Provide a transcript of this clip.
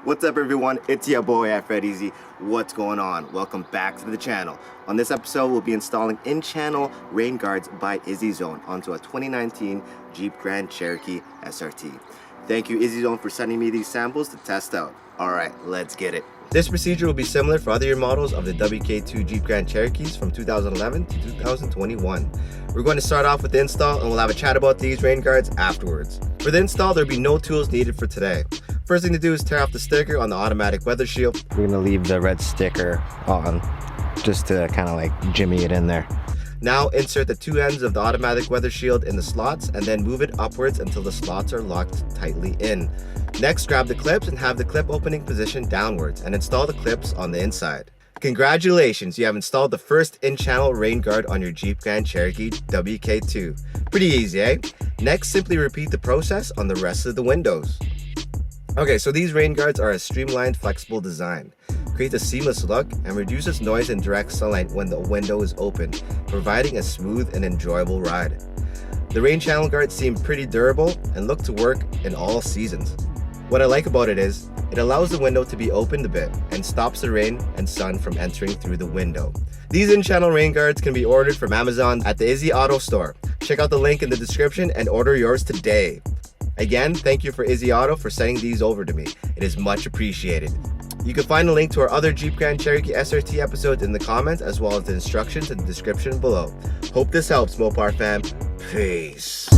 What's up everyone, it's your boy at Fred Easy. What's going on? Welcome back to the channel. On this episode, we'll be installing in-channel rain guards by Issyzone onto a 2019 Jeep Grand Cherokee SRT. Thank you Issyzone for sending me these samples to test out. Alright, let's get it. This procedure will be similar for other year models of the WK2 Jeep Grand Cherokees from 2011 to 2021. We're going to start off with the install and we'll have a chat about these rain guards afterwards. For the install, there'll be no tools needed for today. First thing to do is tear off the sticker on the automatic weather shield. We're gonna leave the red sticker on just to kind of like jimmy it in there. Now insert the two ends of the automatic weather shield in the slots and then move it upwards until the slots are locked tightly in. Next, grab the clips and have the clip opening position downwards and install the clips on the inside. Congratulations, you have installed the first in-channel rain guard on your Jeep Grand Cherokee WK2. Pretty easy, eh? Next, simply repeat the process on the rest of the windows. Okay, so these rain guards are a streamlined, flexible design. Creates a seamless look and reduces noise in direct sunlight when the window is open, providing a smooth and enjoyable ride. The rain channel guards seem pretty durable and look to work in all seasons. What I like about it is, it allows the window to be opened a bit and stops the rain and sun from entering through the window. These in-channel rain guards can be ordered from Amazon at the ISSYAUTO store. Check out the link in the description and order yours today. Again, thank you for ISSYAUTO for sending these over to me. It is much appreciated. You can find a link to our other Jeep Grand Cherokee SRT episodes in the comments as well as the instructions in the description below. Hope this helps, Mopar fam. Peace.